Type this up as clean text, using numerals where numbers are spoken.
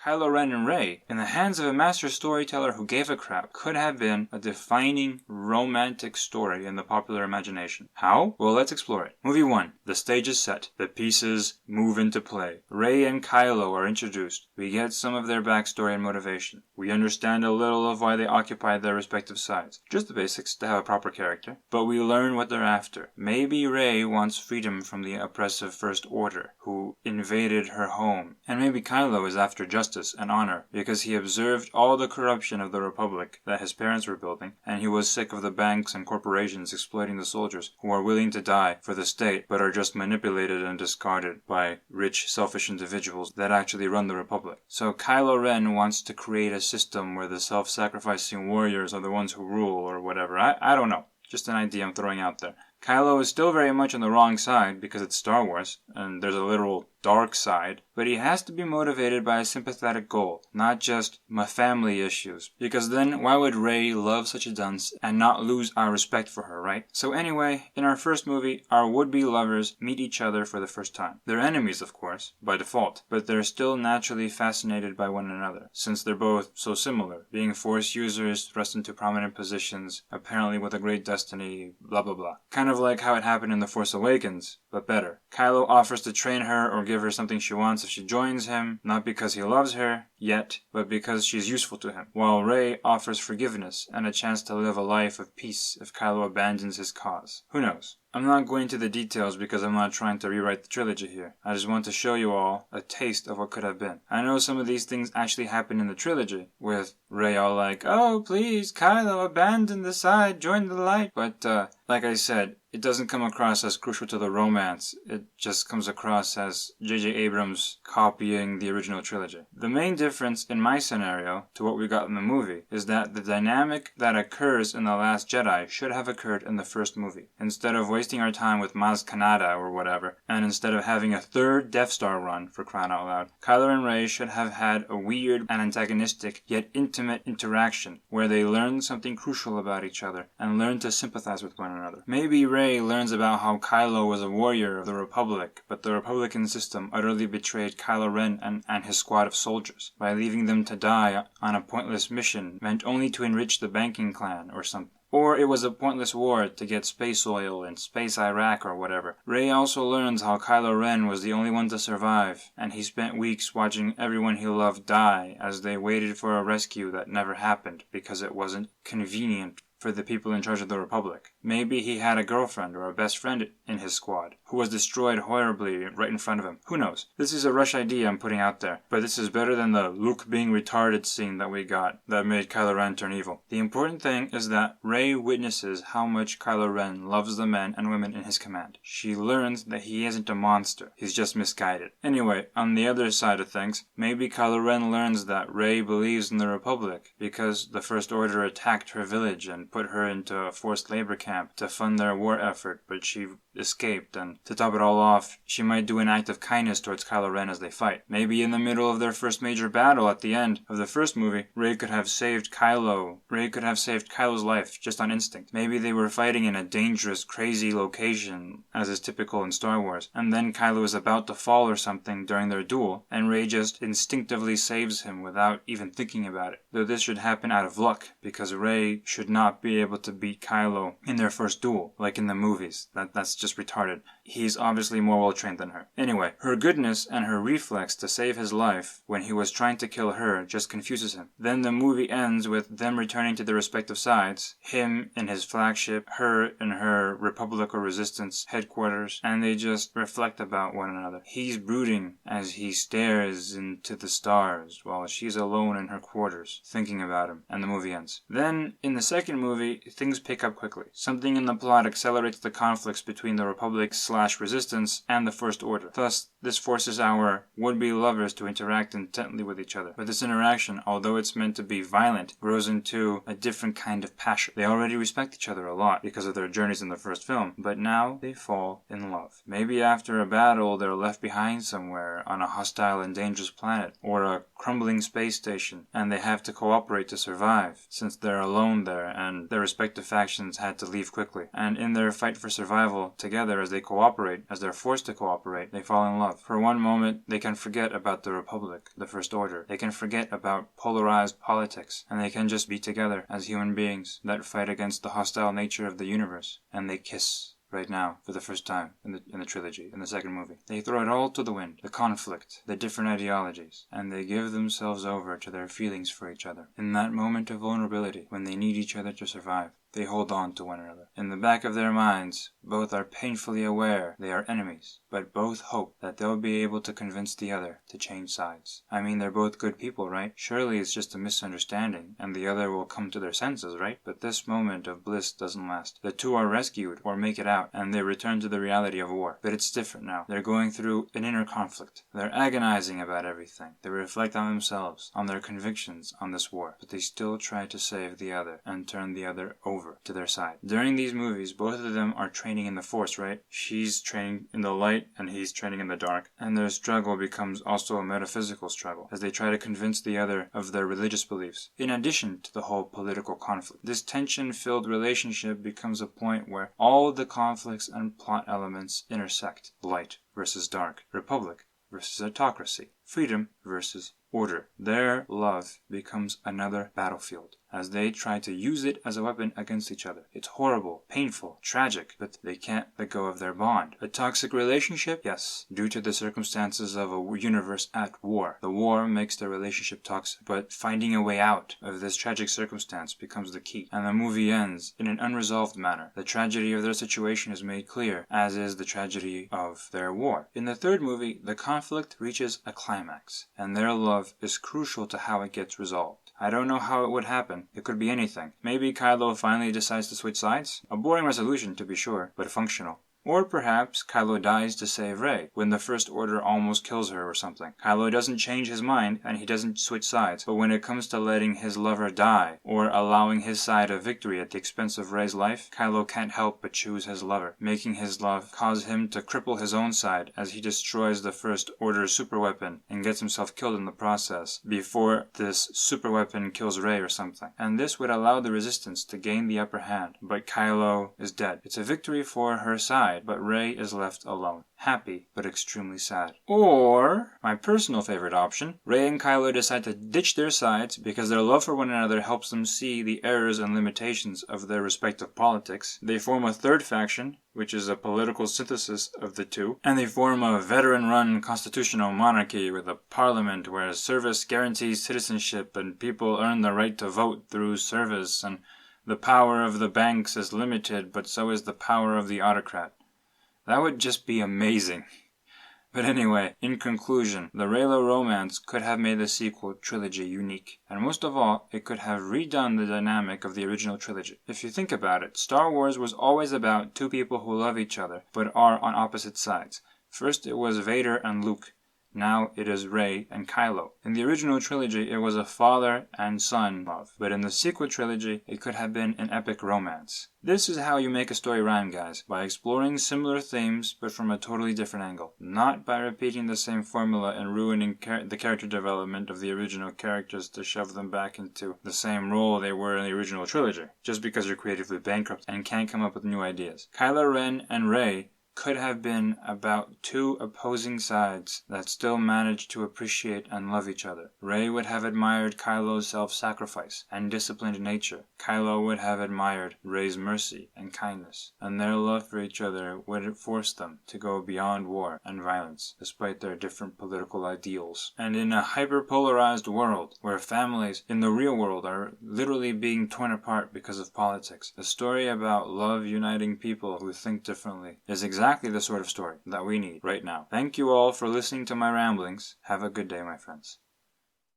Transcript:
Kylo Ren and Rey, in the hands of a master storyteller who gave a crap, could have been a defining romantic story in the popular imagination. How? Well, let's explore it. Movie 1. The stage is set. The pieces move into play. Rey and Kylo are introduced. We get some of their backstory and motivation. We understand a little of why they occupy their respective sides. Just the basics to have a proper character. But we learn what they're after. Maybe Rey wants freedom from the oppressive First Order, who invaded her home. And maybe Kylo is after justice and honor, because he observed all the corruption of the Republic that his parents were building, and he was sick of the banks and corporations exploiting the soldiers, who are willing to die for the state, but are just manipulated and discarded by rich, selfish individuals that actually run the Republic. So Kylo Ren wants to create a system where the self-sacrificing warriors are the ones who rule, or whatever. I don't know. Just an idea I'm throwing out there. Kylo is still very much on the wrong side because it's Star Wars, and there's a literal dark side, but he has to be motivated by a sympathetic goal, not just my family issues, because then why would Rey love such a dunce and not lose our respect for her, right? So anyway, in our first movie, our would-be lovers meet each other for the first time. They're enemies, of course, by default, but they're still naturally fascinated by one another, since they're both so similar, being Force users thrust into prominent positions, apparently with a great destiny, blah blah blah. Kind of like how it happened in The Force Awakens, but better. Kylo offers to train her or give her something she wants if she joins him, not because he loves her yet, but because she's useful to him, while Rey offers forgiveness and a chance to live a life of peace if Kylo abandons his cause. Who knows? I'm not going into the details because I'm not trying to rewrite the trilogy here. I just want to show you all a taste of what could have been. I know some of these things actually happen in the trilogy, with Rey all like, "Oh, please, Kylo, abandon the side, join the light." But, like I said, it doesn't come across as crucial to the romance. It just comes across as J.J. Abrams copying the original trilogy. The main difference in my scenario to what we got in the movie is that the dynamic that occurs in The Last Jedi should have occurred in the first movie. Instead of wasting our time with Maz Kanata or whatever, and instead of having a third Death Star run, for crying out loud, Kylo and Rey should have had a weird and antagonistic yet intimate interaction where they learned something crucial about each other and learned to sympathize with one another. Maybe Rey learns about how Kylo was a warrior of the Republic, but the Republican system utterly betrayed Kylo Ren and his squad of soldiers by leaving them to die on a pointless mission meant only to enrich the banking clan or something. Or it was a pointless war to get space oil in space Iraq or whatever. Rey also learns how Kylo Ren was the only one to survive, and he spent weeks watching everyone he loved die as they waited for a rescue that never happened because it wasn't convenient for the people in charge of the Republic. Maybe he had a girlfriend or a best friend in his squad who was destroyed horribly right in front of him. Who knows? This is a rush idea I'm putting out there, but this is better than the Luke being retarded scene that we got that made Kylo Ren turn evil. The important thing is that Rey witnesses how much Kylo Ren loves the men and women in his command. She learns that he isn't a monster, he's just misguided. Anyway, on the other side of things, maybe Kylo Ren learns that Rey believes in the Republic because the First Order attacked her village and put her into a forced labor camp to fund their war effort, but she escaped, and to top it all off, she might do an act of kindness towards Kylo Ren as they fight. Maybe in the middle of their first major battle at the end of the first movie, Rey could have saved Kylo's life just on instinct. Maybe they were fighting in a dangerous, crazy location, as is typical in Star Wars, and then Kylo is about to fall or something during their duel, and Rey just instinctively saves him without even thinking about it. Though this should happen out of luck, because Rey should not be able to beat Kylo in their first duel, like in the movies. That's just retarded. He's obviously more well trained than her. Anyway, her goodness and her reflex to save his life when he was trying to kill her just confuses him. Then the movie ends with them returning to their respective sides, him in his flagship, her in her Republic or Resistance headquarters, and they just reflect about one another. He's brooding as he stares into the stars while she's alone in her quarters, thinking about him, and the movie ends. Then, in the second movie, things pick up quickly. Something in the plot accelerates the conflicts between the Republic/Resistance and the First Order. Thus, this forces our would-be lovers to interact intently with each other. But this interaction, although it's meant to be violent, grows into a different kind of passion. They already respect each other a lot because of their journeys in the first film, but now they fall in love. Maybe after a battle, they're left behind somewhere on a hostile and dangerous planet, or a crumbling space station, and they have to cooperate to survive, since they're alone there and their respective factions had to leave quickly. And in their fight for survival together, as they cooperate, as they're forced to cooperate, they fall in love. For one moment, they can forget about the Republic, the First Order. They can forget about polarized politics, and they can just be together as human beings that fight against the hostile nature of the universe. And they kiss. Right now, for the first time in the trilogy, in the second movie. They throw it all to the wind, the conflict, the different ideologies, and they give themselves over to their feelings for each other. In that moment of vulnerability, when they need each other to survive, they hold on to one another. In the back of their minds, both are painfully aware they are enemies, but both hope that they'll be able to convince the other to change sides. I mean, they're both good people, right? Surely it's just a misunderstanding, and the other will come to their senses, right? But this moment of bliss doesn't last. The two are rescued, or make it out, and they return to the reality of war. But it's different now. They're going through an inner conflict. They're agonizing about everything. They reflect on themselves, on their convictions on this war, but they still try to save the other and turn the other over to their side. During these movies, both of them are training in the Force, right? She's training in the light and he's training in the dark. And their struggle becomes also a metaphysical struggle as they try to convince the other of their religious beliefs, in addition to the whole political conflict. This tension-filled relationship becomes a point where all the conflicts and plot elements intersect. Light versus dark, republic versus autocracy, freedom versus order. Their love becomes another battlefield as they try to use it as a weapon against each other. It's horrible, painful, tragic, but they can't let go of their bond. A toxic relationship? Yes, due to the circumstances of a universe at war. The war makes the relationship toxic, but finding a way out of this tragic circumstance becomes the key. And the movie ends in an unresolved manner. The tragedy of their situation is made clear, as is the tragedy of their war. In the third movie, the conflict reaches a climax, and their love is crucial to how it gets resolved. I don't know how it would happen. It could be anything. Maybe Kylo finally decides to switch sides? A boring resolution, to be sure, but functional. Or perhaps Kylo dies to save Rey, when the First Order almost kills her or something. Kylo doesn't change his mind, and he doesn't switch sides, but when it comes to letting his lover die, or allowing his side a victory at the expense of Rey's life, Kylo can't help but choose his lover, making his love cause him to cripple his own side as he destroys the First Order's superweapon and gets himself killed in the process, before this superweapon kills Rey or something. And this would allow the Resistance to gain the upper hand, but Kylo is dead. It's a victory for her side, but Rey is left alone. Happy, but extremely sad. Or, my personal favorite option, Rey and Kylo decide to ditch their sides because their love for one another helps them see the errors and limitations of their respective politics. They form a third faction, which is a political synthesis of the two, and they form a veteran-run constitutional monarchy with a parliament where service guarantees citizenship and people earn the right to vote through service, and the power of the banks is limited, but so is the power of the autocrat. That would just be amazing. But anyway, in conclusion, the Reylo romance could have made the sequel trilogy unique. And most of all, it could have redone the dynamic of the original trilogy. If you think about it, Star Wars was always about two people who love each other, but are on opposite sides. First it was Vader and Luke. Now it is Rey and Kylo. In the original trilogy, it was a father and son love. But in the sequel trilogy, it could have been an epic romance. This is how you make a story rhyme, guys. By exploring similar themes, but from a totally different angle. Not by repeating the same formula and ruining the character development of the original characters to shove them back into the same role they were in the original trilogy. Just because you're creatively bankrupt and can't come up with new ideas. Kylo Ren and Rey could have been about two opposing sides that still managed to appreciate and love each other. Rey would have admired Kylo's self-sacrifice and disciplined nature. Kylo would have admired Rey's mercy and kindness. And their love for each other would force them to go beyond war and violence, despite their different political ideals. And in a hyper-polarized world, where families in the real world are literally being torn apart because of politics, a story about love uniting people who think differently is exactly the sort of story that we need right now. Thank you all for listening to my ramblings. Have a good day, my friends.